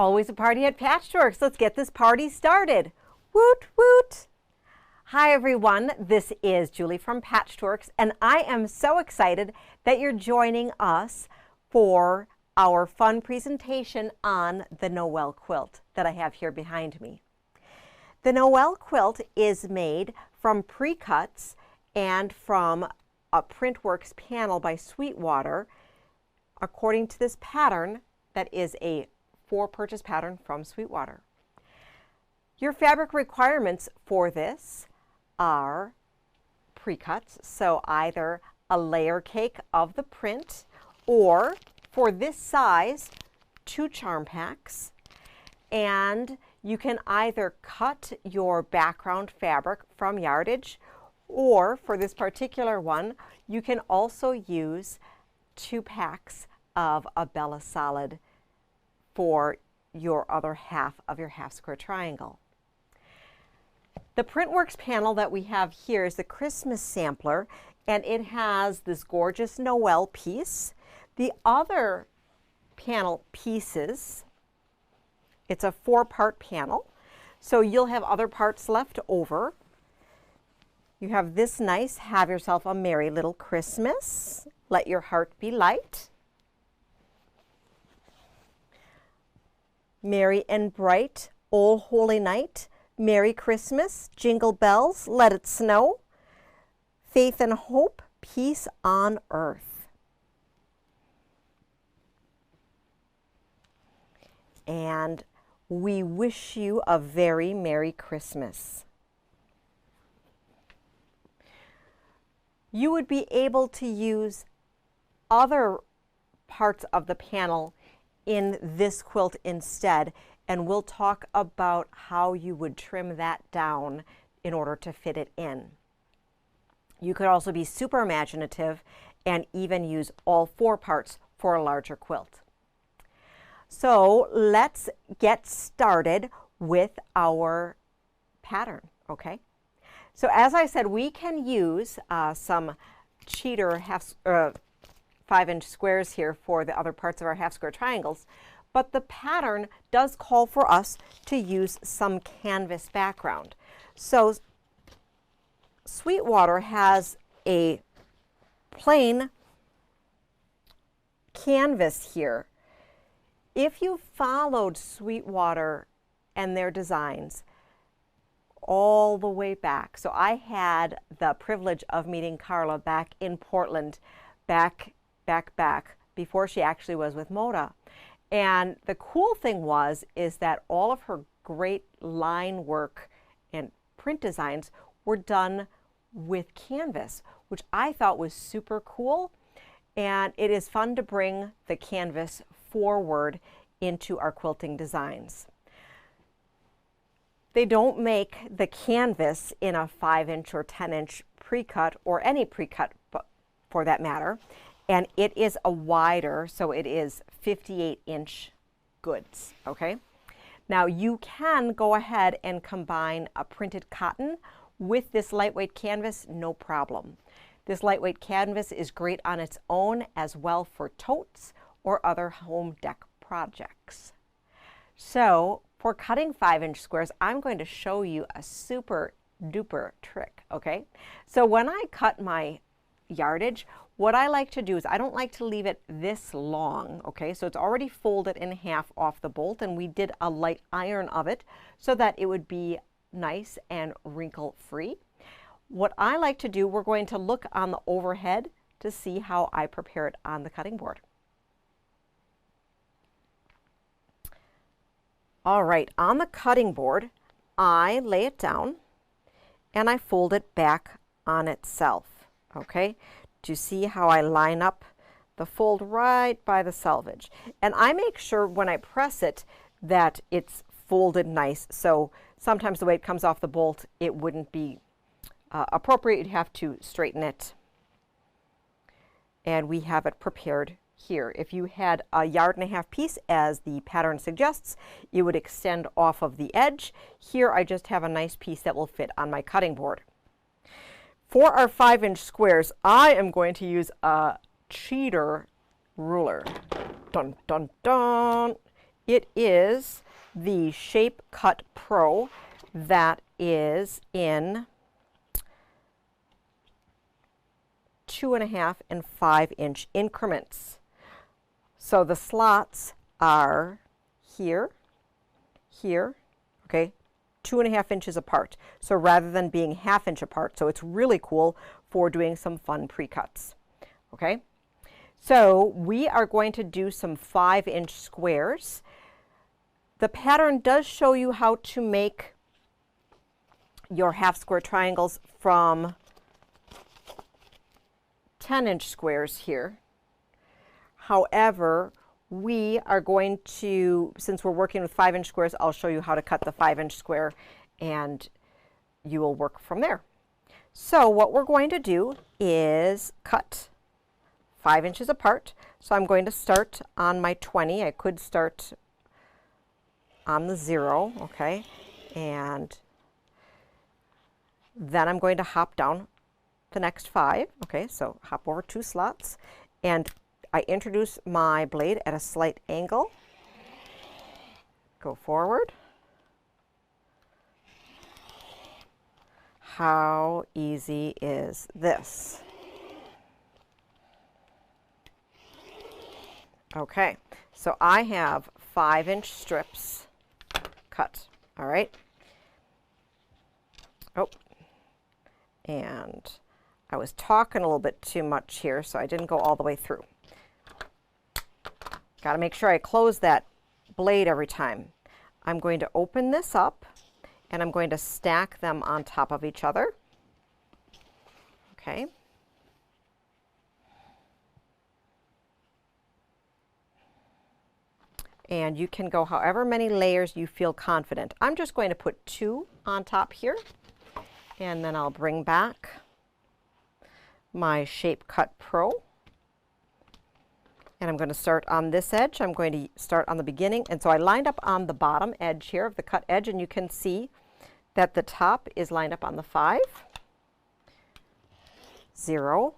Always a party at Patchworks. Let's get this party started. Woot woot! Hi everyone, this is Julie from Patchworks, and I am so excited that you're joining us for our fun presentation on the Noel quilt that I have here behind me. The Noel quilt is made from pre-cuts and from a Printworks panel by Sweetwater according to this pattern that is a for-purchase pattern from Sweetwater. Your fabric requirements for this are pre-cuts, so either a layer cake of the print or, for this size, 2 charm packs. And you can either cut your background fabric from yardage, or for this particular one, you can also use 2 packs of a Bella Solid for your other half of your half square triangle. The Printworks panel that we have here is the Christmas sampler, and it has this gorgeous Noel piece. The other panel pieces, it's a 4-part panel, so you'll have other parts left over. You have this nice Have Yourself a Merry Little Christmas, Let Your Heart Be Light, Merry and Bright, O Holy Night, Merry Christmas, Jingle Bells, Let It Snow, Faith and Hope, Peace on Earth. And we wish you a very Merry Christmas. You would be able to use other parts of the panel in this quilt instead, and we'll talk about how you would trim that down in order to fit it in. You could also be super imaginative and even use all 4 parts for a larger quilt. So let's get started with our pattern, okay? So as I said, we can use some cheater 5-inch squares here for the other parts of our half square triangles, but the pattern does call for us to use some canvas background. So Sweetwater has a plain canvas here. If you followed Sweetwater and their designs all the way back, so I had the privilege of meeting Carla back in Portland, back before she actually was with Moda. And the cool thing is that all of her great line work and print designs were done with canvas, which I thought was super cool. And it is fun to bring the canvas forward into our quilting designs. They don't make the canvas in a 5-inch or 10-inch pre-cut, or any pre-cut for that matter. And it is a wider, so it is 58-inch goods, okay? Now you can go ahead and combine a printed cotton with this lightweight canvas, no problem. This lightweight canvas is great on its own as well for totes or other home deck projects. So for cutting 5-inch squares, I'm going to show you a super duper trick, okay? So when I cut my yardage, what I like to do is I don't like to leave it this long, okay? So it's already folded in half off the bolt, and we did a light iron of it so that it would be nice and wrinkle free. What I like to do, we're going to look on the overhead to see how I prepare it on the cutting board. All right, on the cutting board, I lay it down and I fold it back on itself, okay? Do you see how I line up the fold right by the selvage? And I make sure when I press it that it's folded nice. So sometimes the way it comes off the bolt, it wouldn't be appropriate. You'd have to straighten it. And we have it prepared here. If you had a 1.5 yard piece, as the pattern suggests, it would extend off of the edge. Here I just have a nice piece that will fit on my cutting board. For our 5-inch squares, I am going to use a cheater ruler. Dun, dun, dun. It is the Shape Cut Pro that is in 2.5 and 5-inch increments. So the slots are here, here, okay, 2.5 inches apart. So rather than being 1/2 inch apart, so it's really cool for doing some fun pre-cuts, okay? So we are going to do some 5-inch squares. The pattern does show you how to make your half square triangles from 10-inch squares here. However, we are going to, since we're working with 5-inch squares, I'll show you how to cut the 5-inch square and you will work from there. So what we're going to do is cut 5 inches apart. So I'm going to start on my 20. I could start on the 0, okay, and then I'm going to hop down the next 5, okay, so hop over 2 slots, and I introduce my blade at a slight angle, go forward. How easy is this? Okay, so I have 5-inch strips cut, all right? Oh, and I was talking a little bit too much here, so I didn't go all the way through. Got to make sure I close that blade every time. I'm going to open this up and I'm going to stack them on top of each other. Okay. And you can go however many layers you feel confident. I'm just going to put 2 on top here, and then I'll bring back my Shape Cut Pro. And I'm going to start on this edge. I'm going to start on the beginning. And so I lined up on the bottom edge here of the cut edge, and you can see that the top is lined up on the 5, 0,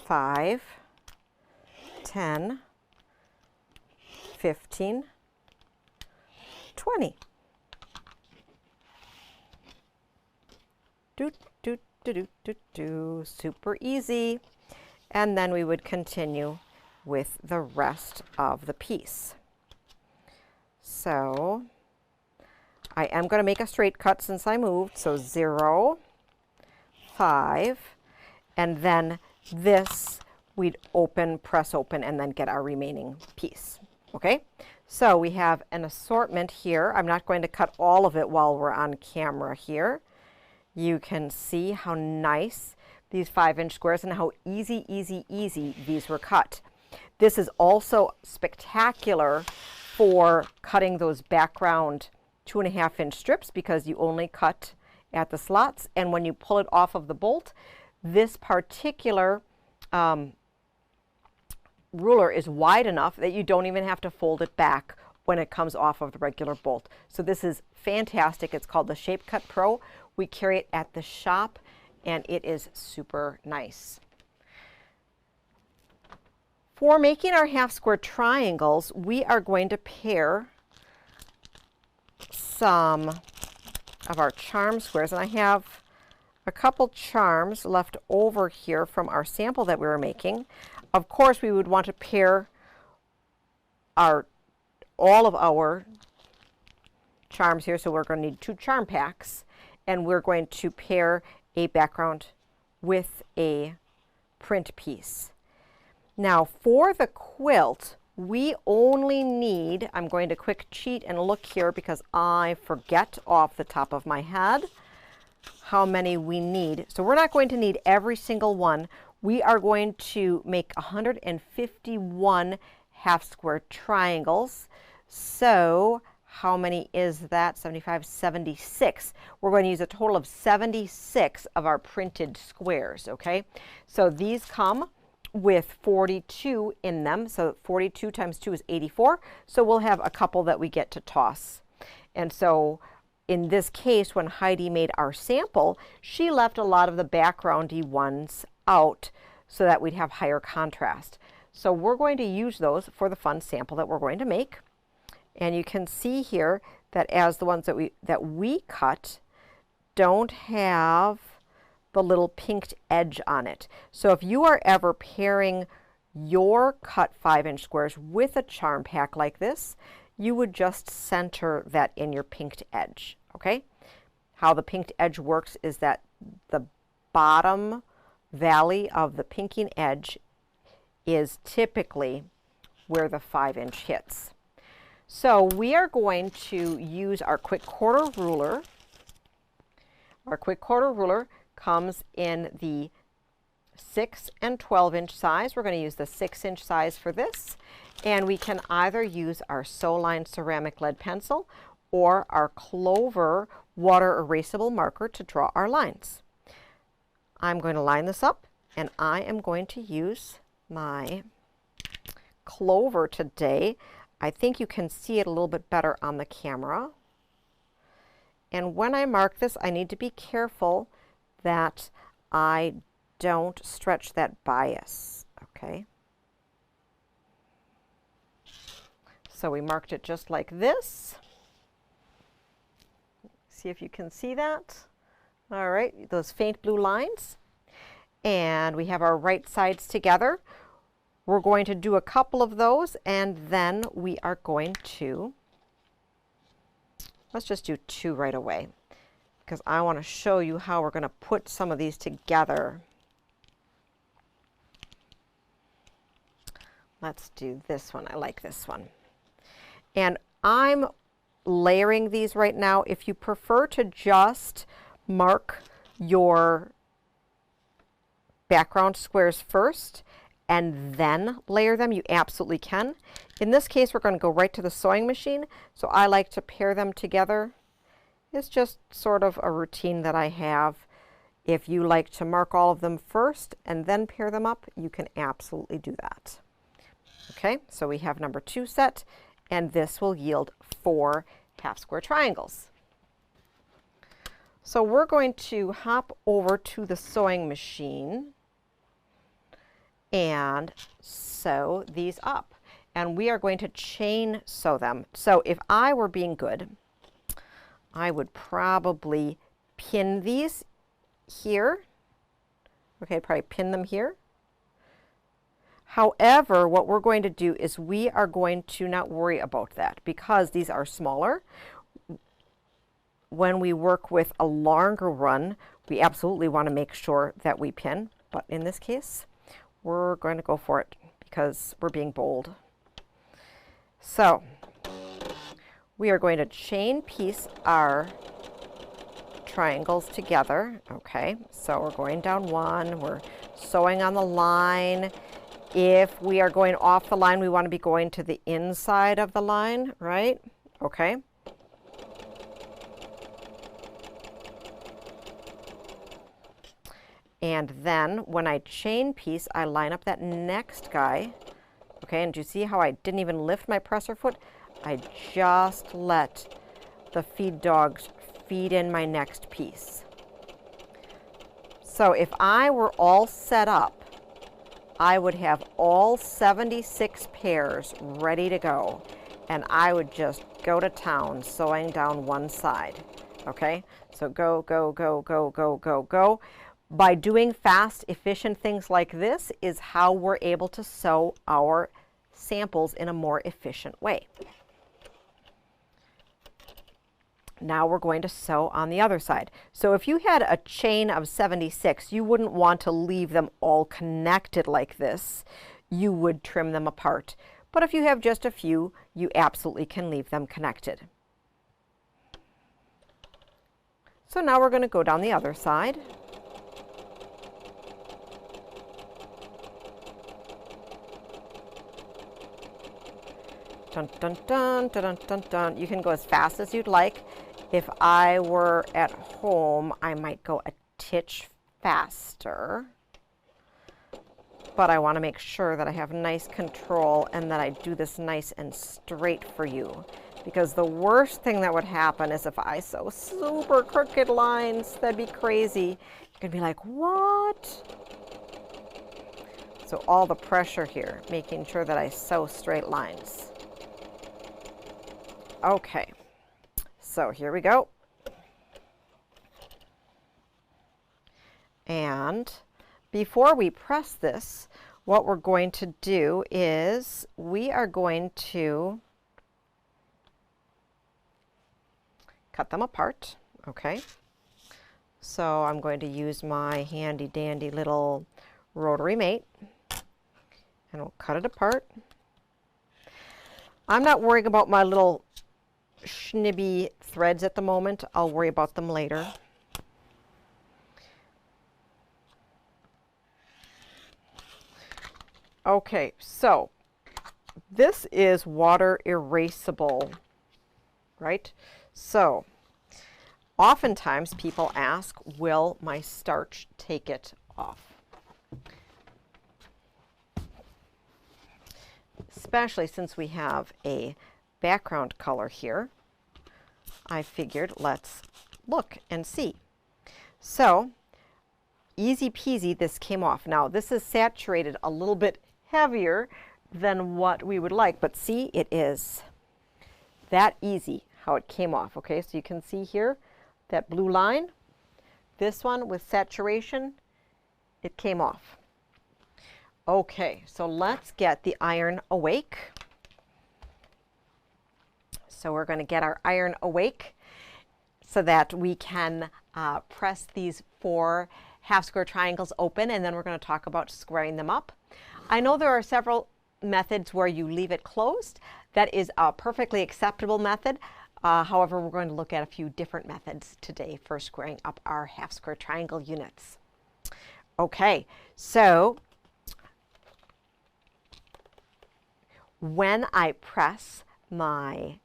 5, 10, 15, 20. Do, do, do, do, do, do. Super easy. And then we would continue with the rest of the piece. So I am going to make a straight cut since I moved. So 0, 5, and then this we'd open, press open, and then get our remaining piece. Okay, so we have an assortment here. I'm not going to cut all of it while we're on camera here. You can see how nice these 5-inch squares and how easy, easy, easy these were cut. This is also spectacular for cutting those background 2.5-inch strips because you only cut at the slots, and when you pull it off of the bolt, this particular ruler is wide enough that you don't even have to fold it back when it comes off of the regular bolt. So this is fantastic. It's called the Shape Cut Pro. We carry it at the shop and it is super nice. For making our half square triangles, we are going to pair some of our charm squares, and I have a couple charms left over here from our sample that we were making. Of course, we would want to pair all of our charms here, so we're going to need 2 charm packs, and we're going to pair a background with a print piece. Now for the quilt, we only need, I'm going to quick cheat and look here because I forget off the top of my head how many we need. So we're not going to need every single one. We are going to make 151 half square triangles. So how many is that? 75, 76. We're going to use a total of 76 of our printed squares, okay? So these come with 42 in them. So 42 times 2 is 84. So we'll have a couple that we get to toss. And so in this case, when Heidi made our sample, she left a lot of the backgroundy ones out so that we'd have higher contrast. So we're going to use those for the fun sample that we're going to make. And you can see here that as the ones that we cut don't have the little pinked edge on it. So if you are ever pairing your cut 5-inch squares with a charm pack like this, you would just center that in your pinked edge, okay? How the pinked edge works is that the bottom valley of the pinking edge is typically where the 5-inch hits. So we are going to use our quick quarter ruler. Our quick quarter ruler comes in the 6 and 12-inch size. We're going to use the 6-inch size for this, and we can either use our Soline ceramic lead pencil or our Clover water erasable marker to draw our lines. I'm going to line this up, and I am going to use my Clover today. I think you can see it a little bit better on the camera. And when I mark this, I need to be careful that I don't stretch that bias, okay? So we marked it just like this. See if you can see that. All right, those faint blue lines. And we have our right sides together. We're going to do a couple of those, and then we are going to, let's just do 2 right away, because I want to show you how we're going to put some of these together. Let's do this one. I like this one. And I'm layering these right now. If you prefer to just mark your background squares first and then layer them, you absolutely can. In this case, we're going to go right to the sewing machine. So I like to pair them together. It's just sort of a routine that I have. If you like to mark all of them first and then pair them up, you can absolutely do that. Okay, so we have number 2 set, and this will yield 4 half square triangles. So we're going to hop over to the sewing machine and sew these up. And we are going to chain sew them. So if I were being good, I would probably pin these here. Okay, I'd probably pin them here. However, what we're going to do is we are going to not worry about that because these are smaller. When we work with a longer run, we absolutely want to make sure that we pin. But in this case, we're going to go for it because we're being bold. So we are going to chain piece our triangles together. Okay, so we're going down 1, we're sewing on the line. If we are going off the line, we want to be going to the inside of the line, right? Okay. And then when I chain piece, I line up that next guy. Okay, and do you see how I didn't even lift my presser foot? I just let the feed dogs feed in my next piece. So if I were all set up, I would have all 76 pairs ready to go, and I would just go to town sewing down one side. Okay, so go, go, go, go, go, go, go. By doing fast, efficient things like this is how we're able to sew our samples in a more efficient way. Now we're going to sew on the other side. So if you had a chain of 76, you wouldn't want to leave them all connected like this. You would trim them apart. But if you have just a few, you absolutely can leave them connected. So now we're going to go down the other side. Dun, dun, dun, dun, dun, dun, dun. You can go as fast as you'd like. If I were at home, I might go a titch faster. But I want to make sure that I have nice control and that I do this nice and straight for you. Because the worst thing that would happen is if I sew super crooked lines, that'd be crazy. You're going to be like, what? So all the pressure here, making sure that I sew straight lines. Okay, so here we go. And before we press this, what we're going to do is we are going to cut them apart, okay? So I'm going to use my handy dandy little rotary mate and we'll cut it apart. I'm not worrying about my little snibby threads at the moment. I'll worry about them later. Okay, so this is water erasable, right? So oftentimes people ask, will my starch take it off? Especially since we have a background color here, I figured let's look and see. So easy peasy, this came off. Now this is saturated a little bit heavier than what we would like, but see, it is that easy how it came off. Okay, so you can see here that blue line, this one with saturation, it came off. Okay, so let's get the iron awake. So we're going to get our iron awake so that we can press these 4 half square triangles open, and then we're going to talk about squaring them up. I know there are several methods where you leave it closed. That is a perfectly acceptable method. However, we're going to look at a few different methods today for squaring up our half square triangle units. Okay, so when I press my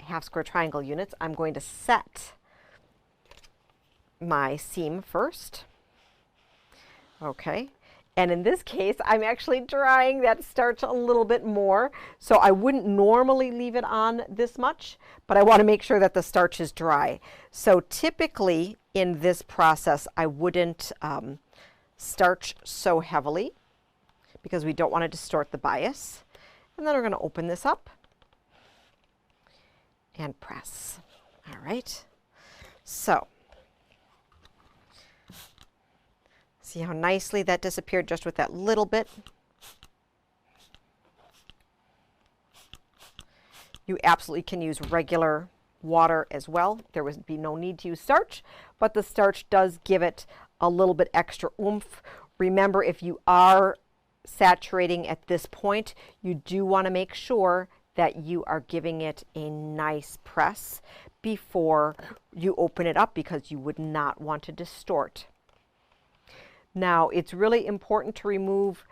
half square triangle units, I'm going to set my seam first. Okay, and in this case, I'm actually drying that starch a little bit more. So I wouldn't normally leave it on this much, but I want to make sure that the starch is dry. So typically in this process, I wouldn't starch so heavily because we don't want to distort the bias. And then we're going to open this up and press. All right, so see how nicely that disappeared just with that little bit. You absolutely can use regular water as well. There would be no need to use starch, but the starch does give it a little bit extra oomph. Remember, if you are saturating at this point, you do want to make sure that you are giving it a nice press before you open it up, because you would not want to distort. Now, it's really important to remove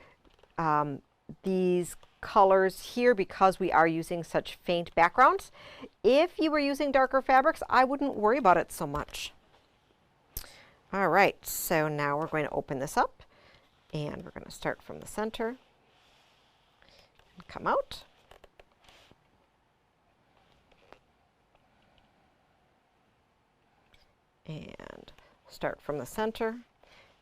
these colors here because we are using such faint backgrounds. If you were using darker fabrics, I wouldn't worry about it so much. All right, so now we're going to open this up and we're going to start from the center and come out. And start from the center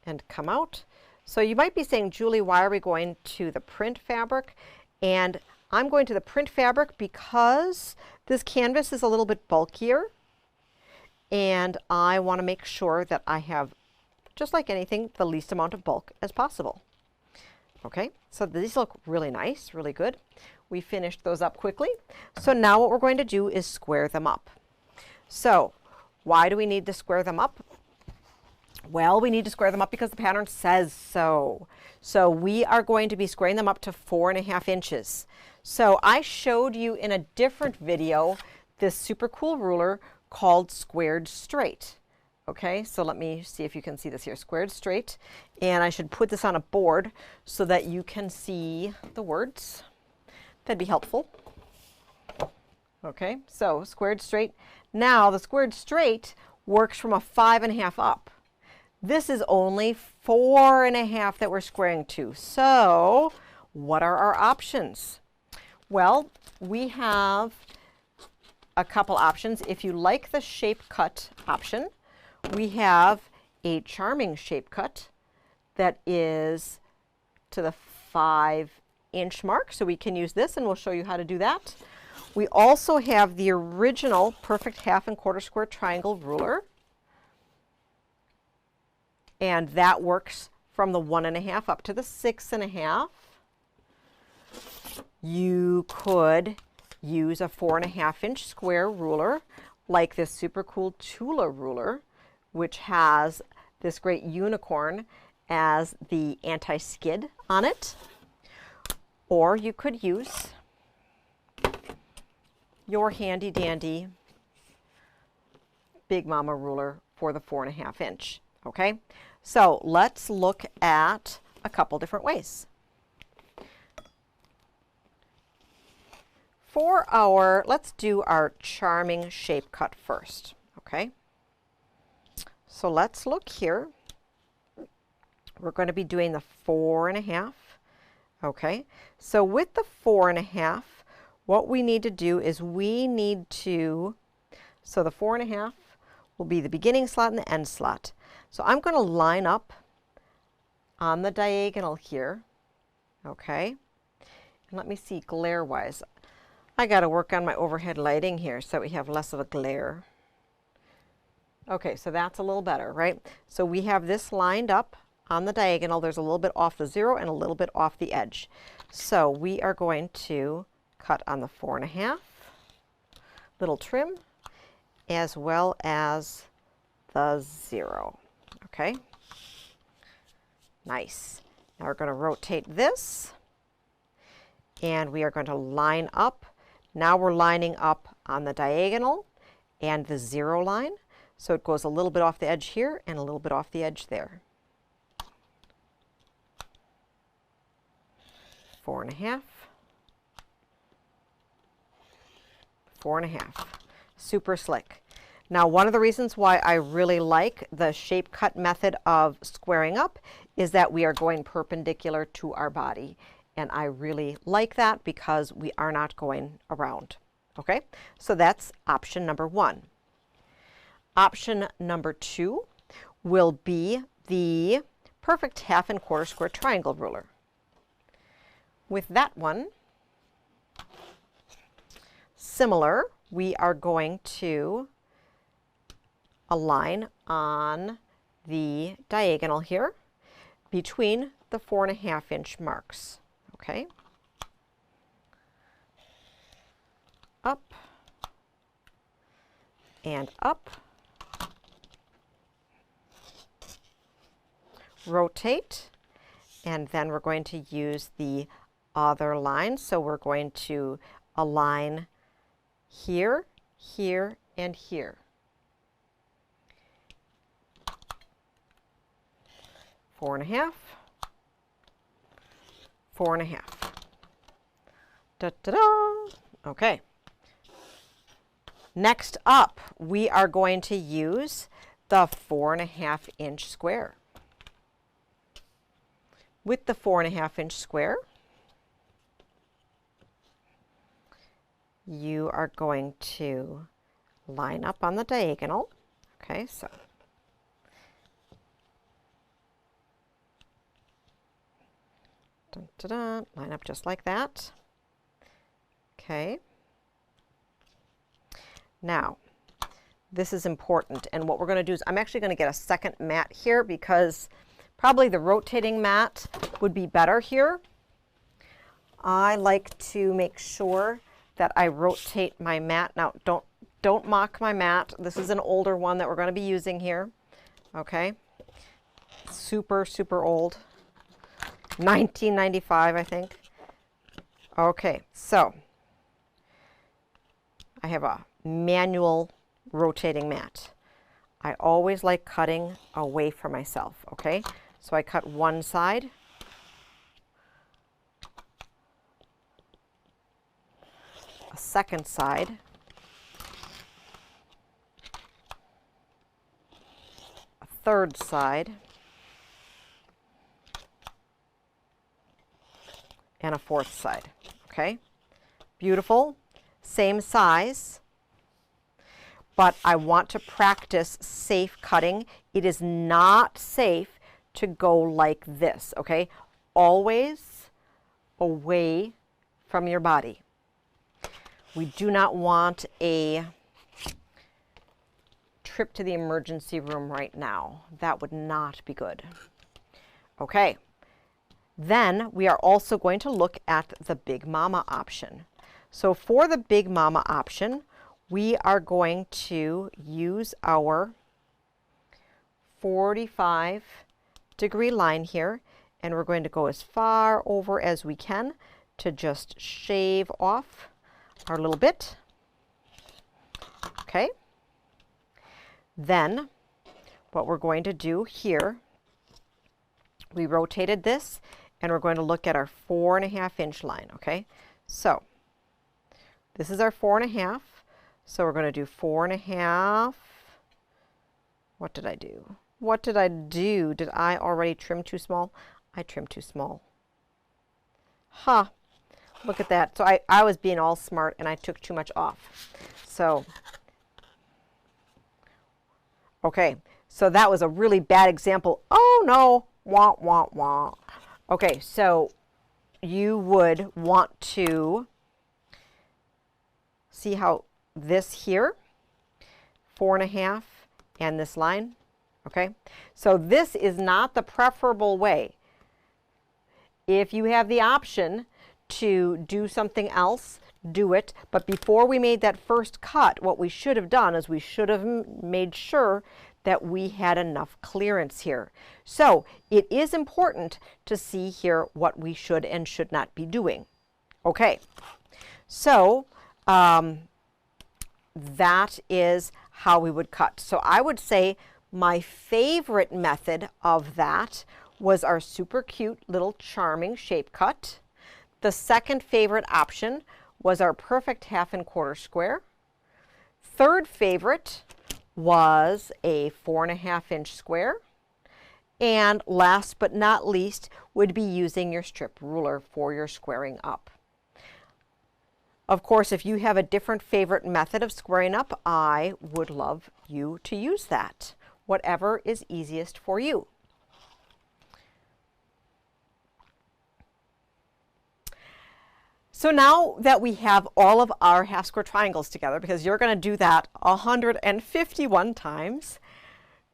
and come out. So you might be saying, Julie, why are we going to the print fabric? And I'm going to the print fabric because this canvas is a little bit bulkier and I want to make sure that I have, just like anything, the least amount of bulk as possible. Okay, so these look really nice, really good. We finished those up quickly. So now what we're going to do is square them up. So why do we need to square them up? Well, we need to square them up because the pattern says so. So we are going to be squaring them up to 4.5 inches. So I showed you in a different video this super cool ruler called Squared Straight. Okay, so let me see if you can see this here, Squared Straight. And I should put this on a board so that you can see the words. That'd be helpful. Okay, so Squared Straight. Now the Squared Straight works from a 5.5 up. This is only 4.5 that we're squaring to. So what are our options? Well, we have a couple options. If you like the shape cut option, we have a charming shape cut that is to the 5-inch mark. So we can use this and we'll show you how to do that. We also have the original perfect half and quarter square triangle ruler. And that works from the 1.5 up to the 6.5. You could use a 4.5-inch square ruler like this super cool Tula ruler, which has this great unicorn as the anti-skid on it. Or you could use your handy dandy Big Mama ruler for the 4.5-inch. Okay, so let's look at a couple different ways. Let's do our charming shape cut first. Okay, so let's look here. We're going to be doing the 4.5. Okay, so with the 4.5, what we need to do is so the 4.5 will be the beginning slot and the end slot. So I'm going to line up on the diagonal here. Okay, and let me see glare wise. I got to work on my overhead lighting here so we have less of a glare. Okay, so that's a little better, right? So we have this lined up on the diagonal. There's a little bit off the 0 and a little bit off the edge. So we are going to cut on the 4.5, little trim, as well as the 0. Okay, nice. Now we're going to rotate this, and we are going to line up. Now we're lining up on the diagonal and the 0 line. So it goes a little bit off the edge here and a little bit off the edge there. 4.5, 4.5. Super slick. Now, one of the reasons why I really like the shape cut method of squaring up is that we are going perpendicular to our body. And I really like that because we are not going around. Okay, so that's option number 1. Option number 2 will be the perfect half and quarter square triangle ruler. With that one, similar, we are going to align on the diagonal here between the 4.5-inch marks. Okay, up and up, rotate, and then we're going to use the other line. So we're going to align here, here, and here. 4.5. 4.5. Da-da-da. Okay. Next up, we are going to use the 4.5-inch square. With the 4.5-inch square, you are going to line up on the diagonal. Okay, so dun, dun, dun, line up just like that. Okay. Now, this is important, and what we're going to do is I'm actually going to get a second mat here because probably the rotating mat would be better here. I like to make sure that I rotate my mat. Now, don't mock my mat. This is an older one that we're going to be using here. Okay. Super, super old. 1995, I think. Okay, so I have a manual rotating mat. I always like cutting away from myself, okay? So I cut one side. A second side. A third side. And a fourth side, okay? Beautiful, same size, but I want to practice safe cutting. It is not safe to go like this, okay? Always away from your body. We do not want a trip to the emergency room right now. That would not be good. Okay, then we are also going to look at the Big Mama option. So for the Big Mama option, we are going to use our 45-degree line here, and we're going to go as far over as we can to just shave off our little bit. Okay. Then what we're going to do here, we rotated this, and we're going to look at our 4.5-inch line. Okay. So this is our 4.5. So we're going to do 4.5. What did I do? What did I do? Did I already trim too small? I trimmed too small. Huh. Look at that. So I was being all smart and I took too much off. So, okay. So that was a really bad example. Oh no. Wah, wah, wah. Okay. So you would want to see how this here, 4.5, and this line. Okay. So this is not the preferable way. If you have the option to do something else, do it. But before we made that first cut, what we should have done is we should have made sure that we had enough clearance here. So it is important to see here what we should and should not be doing. Okay, so that is how we would cut. So I would say my favorite method of that was our super cute little charming shape cut. The second favorite option was our perfect 1/2 and 1/4 square. Third favorite was a 4.5-inch square. And last but not least would be using your strip ruler for your squaring up. Of course, if you have a different favorite method of squaring up, I would love you to use that. Whatever is easiest for you. So now that we have all of our half square triangles together, because you're going to do that 151 times,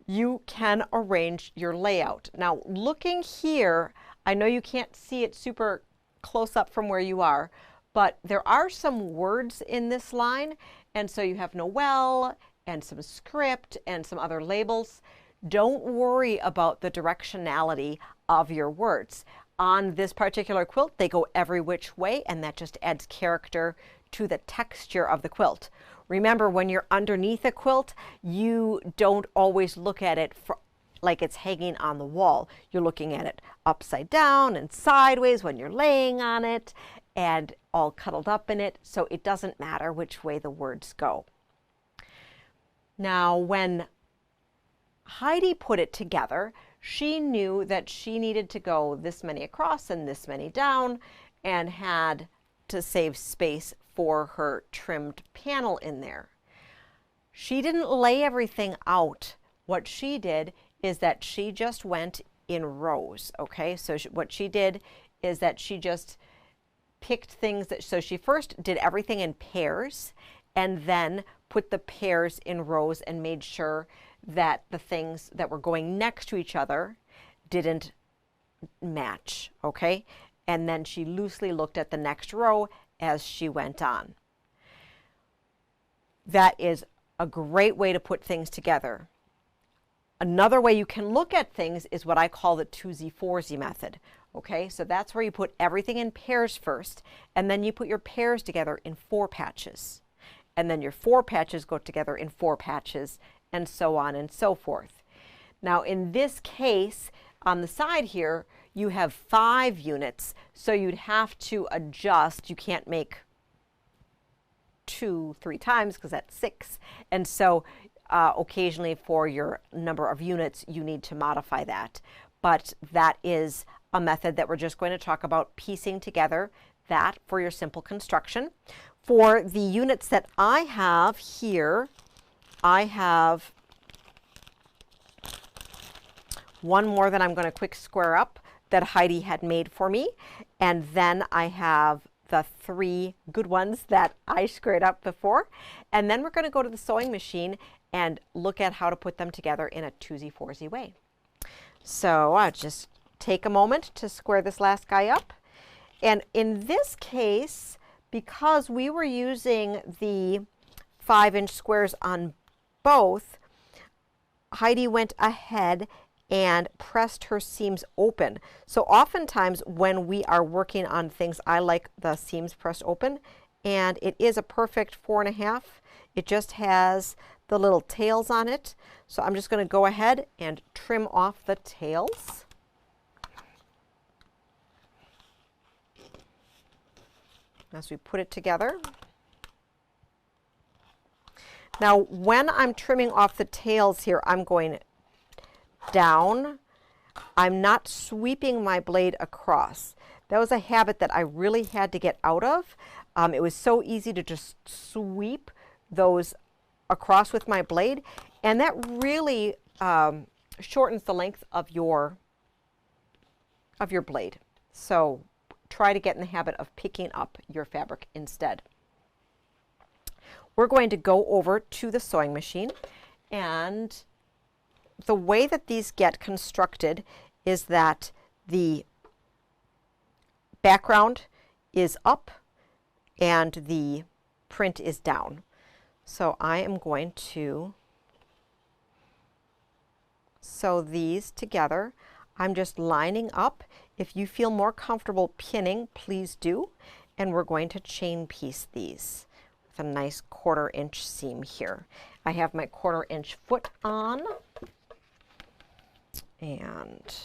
you can arrange your layout. Now looking here, I know you can't see it super close up from where you are, but there are some words in this line, and so you have Noel and some script and some other labels. Don't worry about the directionality of your words. On this particular quilt, they go every which way, and that just adds character to the texture of the quilt. Remember, when you're underneath a quilt, you don't always look at it like it's hanging on the wall. You're looking at it upside down and sideways when you're laying on it and all cuddled up in it, so it doesn't matter which way the words go. Now, when Heidi put it together, she knew that she needed to go this many across and this many down, and had to save space for her trimmed panel in there. She didn't lay everything out. What she did is that she just went in rows, okay? So what she did is that she just picked things that, so she first did everything in pairs and then put the pairs in rows and made sure that the things that were going next to each other didn't match, okay? And then she loosely looked at the next row as she went on. That is a great way to put things together. Another way you can look at things is what I call the 2Z-4Z method, okay? So that's where you put everything in pairs first, and then you put your pairs together in 4 patches. And then your 4 patches go together in 4 patches, and so on and so forth. Now in this case, on the side here, you have 5 units, so you'd have to adjust. You can't make 2 3 times because that's 6. And so occasionally for your number of units, you need to modify that. But that is a method that we're just going to talk about, piecing together that for your simple construction. For the units that I have here, I have one more that I'm going to quick square up that Heidi had made for me, and then I have the 3 good ones that I squared up before. And then we're going to go to the sewing machine and look at how to put them together in a 2Z-4Z way. So I'll just take a moment to square this last guy up. And in this case, because we were using the 5-inch squares on both, Heidi went ahead and pressed her seams open. So oftentimes when we are working on things, I like the seams pressed open, and it is a perfect 4.5. It just has the little tails on it. So I'm just going to go ahead and trim off the tails. As we put it together. Now, when I'm trimming off the tails here, I'm going down. I'm not sweeping my blade across. That was a habit that I really had to get out of. It was so easy to just sweep those across with my blade, and that really shortens the length of your blade. So try to get in the habit of picking up your fabric instead. We're going to go over to the sewing machine, and the way that these get constructed is that the background is up and the print is down. So I am going to sew these together. I'm just lining up. If you feel more comfortable pinning, please do. And we're going to chain piece these with a nice 1/4 inch seam here. I have my 1/4 inch foot on, and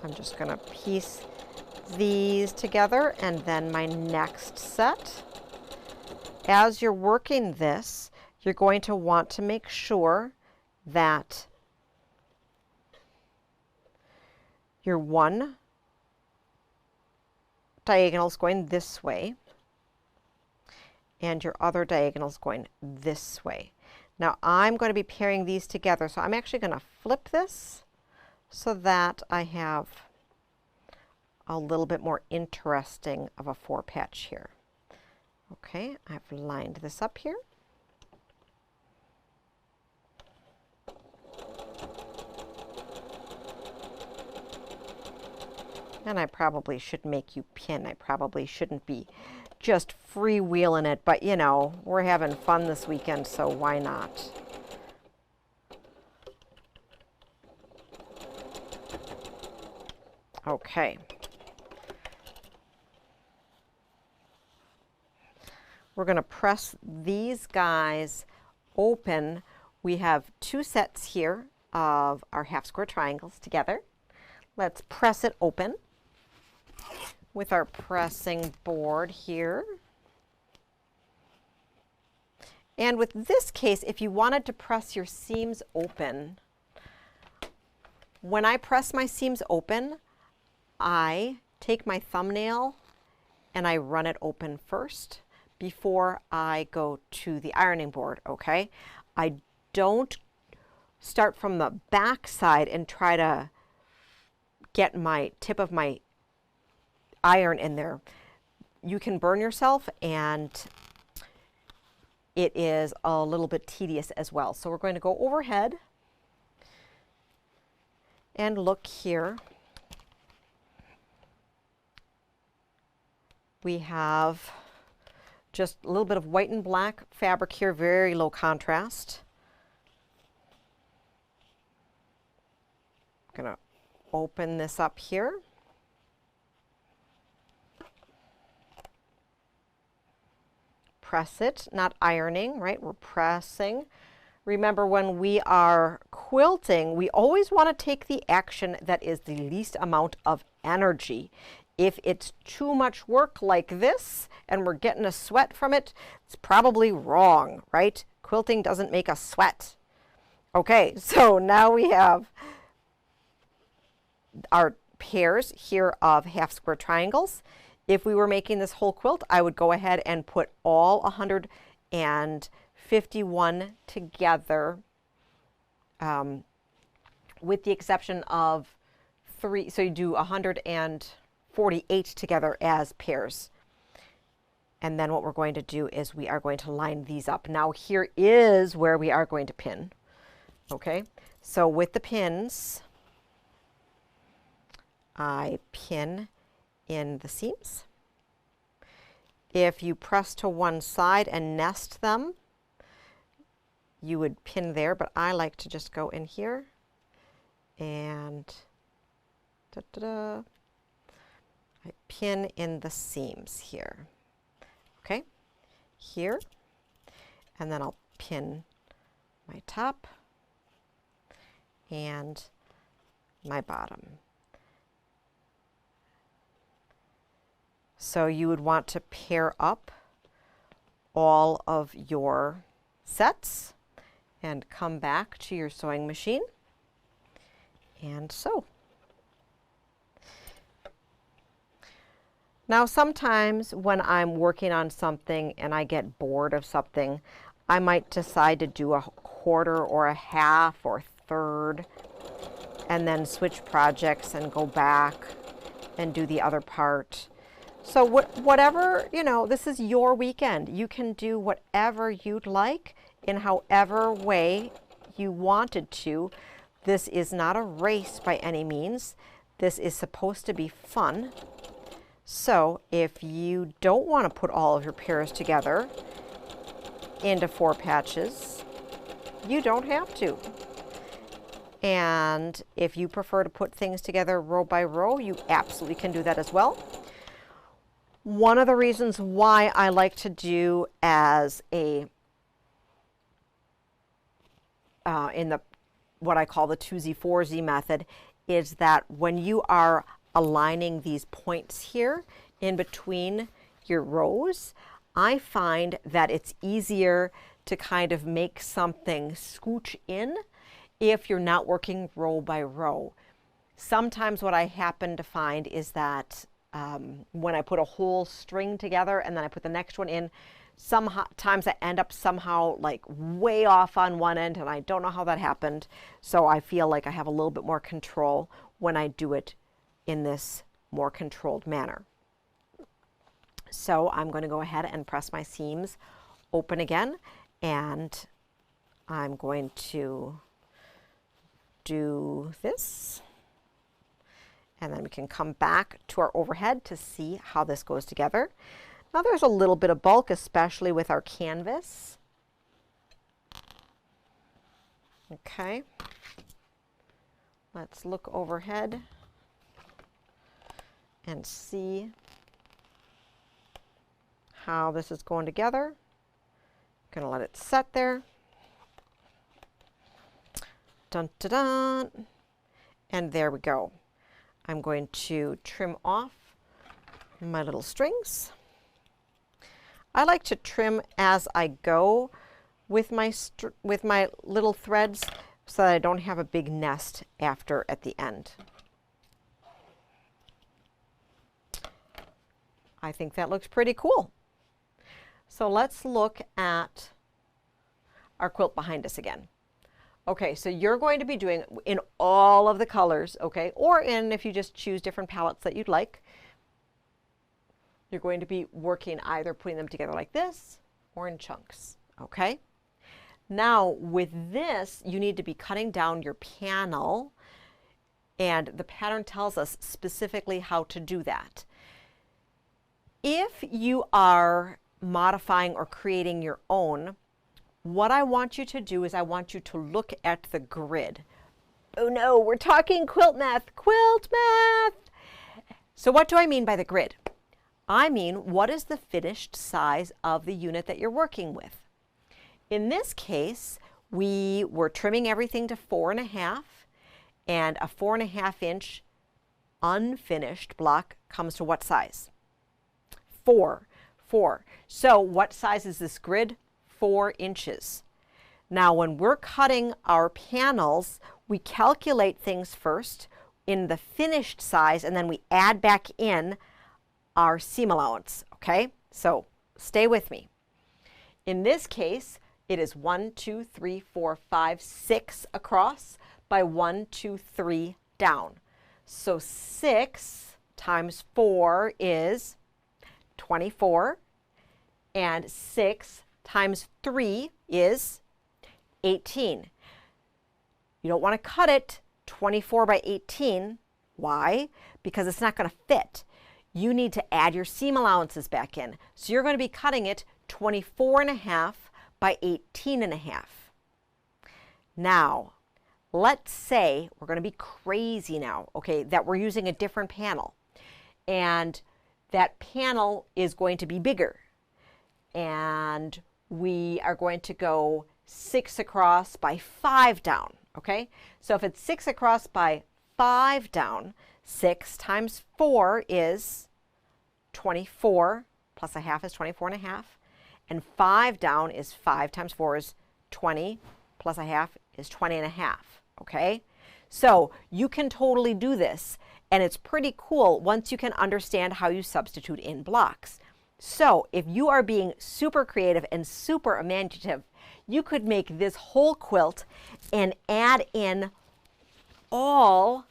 I'm just going to piece these together, and then my next set. As you're working this, you're going to want to make sure that your one diagonal is going this way and your other diagonal is going this way. Now I'm going to be pairing these together, so I'm actually going to flip this so that I have a little bit more interesting of a 4 patch here. Okay, I've lined this up here. And I probably should make you pin. I probably shouldn't be just freewheeling it, but you know, we're having fun this weekend, so why not? Okay. We're going to press these guys open. We have 2 sets here of our half square triangles together. Let's press it open with our pressing board here. And with this case, if you wanted to press your seams open, when I press my seams open, I take my thumbnail and I run it open first before I go to the ironing board, okay? I don't start from the back side and try to get my tip of my iron in there. You can burn yourself, and it is a little bit tedious as well. So we're going to go overhead and look here. We have just a little bit of white and black fabric here, very low contrast. I'm going to open this up here. Press it, not ironing, right? We're pressing. Remember, when we are quilting, we always want to take the action that is the least amount of energy. If it's too much work like this and we're getting a sweat from it, it's probably wrong, right? Quilting doesn't make us sweat. Okay, so now we have our pairs here of half square triangles. If we were making this whole quilt, I would go ahead and put all 151 together with the exception of 3. So you do 148 together as pairs. And then what we're going to do is we are going to line these up. Now here is where we are going to pin. Okay, so with the pins, I pin in the seams. If you press to one side and nest them, you would pin there, but I like to just go in here and I pin in the seams here. Okay, here, and then I'll pin my top and my bottom. So you would want to pair up all of your sets and come back to your sewing machine and sew. Now sometimes when I'm working on something and I get bored of something, I might decide to do a quarter or a half or third and then switch projects and go back and do the other part. So whatever, you know, this is your weekend. You can do whatever you'd like in however way you wanted to. This is not a race by any means. This is supposed to be fun. So if you don't want to put all of your pairs together into 4 patches, you don't have to. And if you prefer to put things together row by row, you absolutely can do that as well. One of the reasons why I like to do as a in the what I call the 2Z4Z method is that when you are aligning these points here in between your rows, I find that it's easier to kind of make something scooch in if you're not working row by row. Sometimes what I happen to find is that when I put a whole string together and then I put the next one in, sometimes I end up somehow like way off on one end and I don't know how that happened. So I feel like I have a little bit more control when I do it in this more controlled manner. So I'm going to go ahead and press my seams open again, and I'm going to do this, and then we can come back to our overhead to see how this goes together. Now there's a little bit of bulk, especially with our canvas. Okay, let's look overhead and see how this is going together. Gonna let it set there. Dun, dun, dun. And there we go. I'm going to trim off my little strings. I like to trim as I go with my little threads so that I don't have a big nest after at the end. I think that looks pretty cool. So let's look at our quilt behind us again. Okay, so you're going to be doing in all of the colors, okay, or in if you just choose different palettes that you'd like. You're going to be working either putting them together like this or in chunks, okay? Now with this, you need to be cutting down your panel, and the pattern tells us specifically how to do that. If you are modifying or creating your own, what I want you to do is I want you to look at the grid. Oh no, we're talking quilt math, quilt math! So what do I mean by the grid? I mean, what is the finished size of the unit that you're working with? In this case, we were trimming everything to 4.5, and a 4.5 inch unfinished block comes to what size? 4. So what size is this grid? 4 inches. Now when we're cutting our panels, we calculate things first in the finished size, and then we add back in our seam allowance, okay? So stay with me. In this case, it is 1, 2, 3, 4, 5, 6 across. by 1, 2, 3 down. So 6 times 4 is 24, and 6 times 3 is 18. You don't want to cut it 24 by 18. Why? Because it's not going to fit. You need to add your seam allowances back in. So you're going to be cutting it 24.5 by 18.5. Now, let's say we're going to be crazy now, okay, that we're using a different panel. And that panel is going to be bigger. And we are going to go 6 across by 5 down, okay? So if it's 6 across by 5 down, 6 times 4 is 24, plus a half is 24.5. And 5 down is 5 times 4 is 20, plus a half is 20.5, okay? So you can totally do this, and it's pretty cool once you can understand how you substitute in blocks. So if you are being super creative and super imaginative, you could make this whole quilt and add in all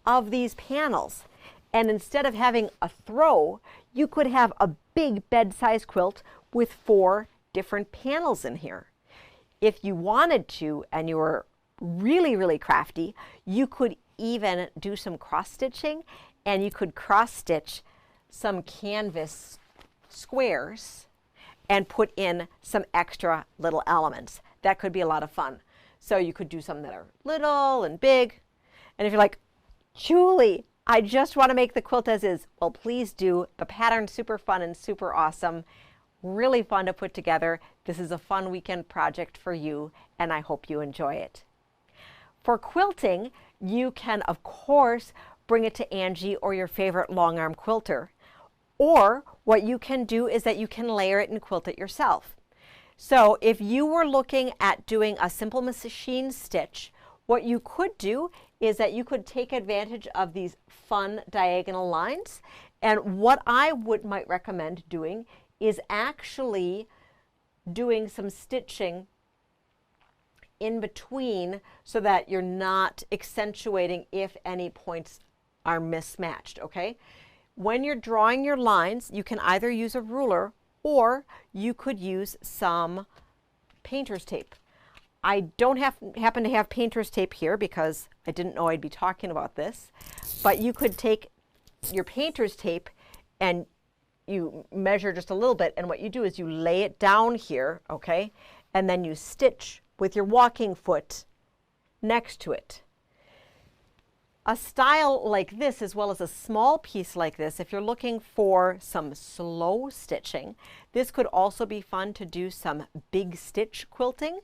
of these panels. And instead of having a throw, you could have a big bed-size quilt with 4 different panels in here. If you wanted to, and you were really, really crafty, you could even do some cross-stitching, and you could cross-stitch some canvas squares and put in some extra little elements. That could be a lot of fun. So you could do some that are little and big. And if you're like, Julie, I just want to make the quilt as is, well, please do. The pattern's super fun and super awesome. Really fun to put together. This is a fun weekend project for you, and I hope you enjoy it. For quilting, you can, of course, bring it to Angie or your favorite long arm quilter. Or what you can do is that you can layer it and quilt it yourself. So if you were looking at doing a simple machine stitch, what you could do is that you could take advantage of these fun diagonal lines. And what I might recommend doing is actually doing some stitching in between so that you're not accentuating if any points are mismatched, okay? When you're drawing your lines, you can either use a ruler or you could use some painter's tape. I don't happen to have painter's tape here because I didn't know I'd be talking about this, but you could take your painter's tape and you measure just a little bit, and what you do is you lay it down here, okay, and then you stitch with your walking foot next to it. A style like this, as well as a small piece like this, if you're looking for some slow stitching, this could also be fun to do some big stitch quilting.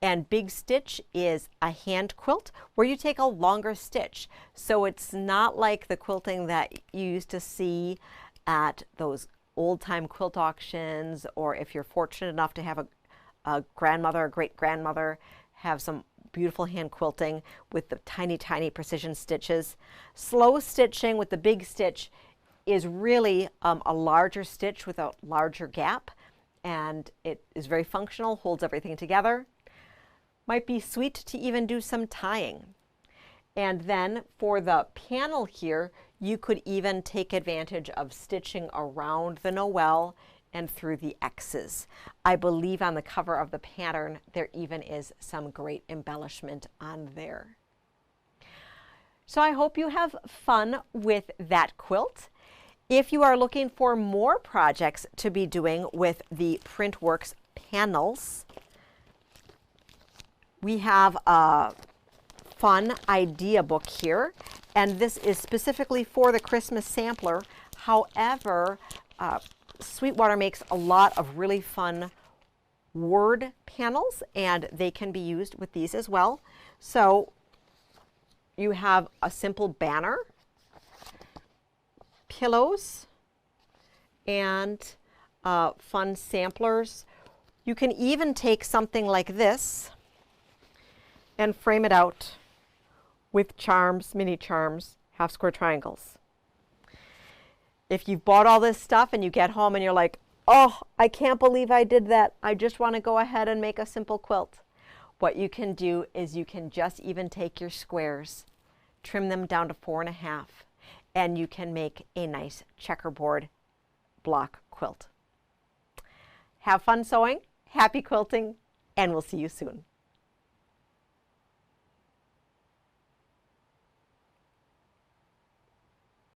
And big stitch is a hand quilt where you take a longer stitch. So it's not like the quilting that you used to see at those old-time quilt auctions, or if you're fortunate enough to have a grandmother or great-grandmother have some beautiful hand quilting with the tiny, tiny precision stitches. Slow stitching with the big stitch is really a larger stitch with a larger gap, and it is very functional, holds everything together. Might be sweet to even do some tying. And then for the panel here, you could even take advantage of stitching around the Noel and through the X's. I believe on the cover of the pattern, there even is some great embellishment on there. So I hope you have fun with that quilt. If you are looking for more projects to be doing with the Printworks panels, we have a fun idea book here, and this is specifically for the Christmas sampler. However, Sweetwater makes a lot of really fun word panels, and they can be used with these as well. So you have a simple banner, pillows, and fun samplers. You can even take something like this and frame it out with charms, mini charms, half square triangles. If you've bought all this stuff and you get home and you're like, oh, I can't believe I did that, I just want to go ahead and make a simple quilt. what you can do is you can just even take your squares, trim them down to 4.5, and you can make a nice checkerboard block quilt. Have fun sewing, happy quilting, and we'll see you soon.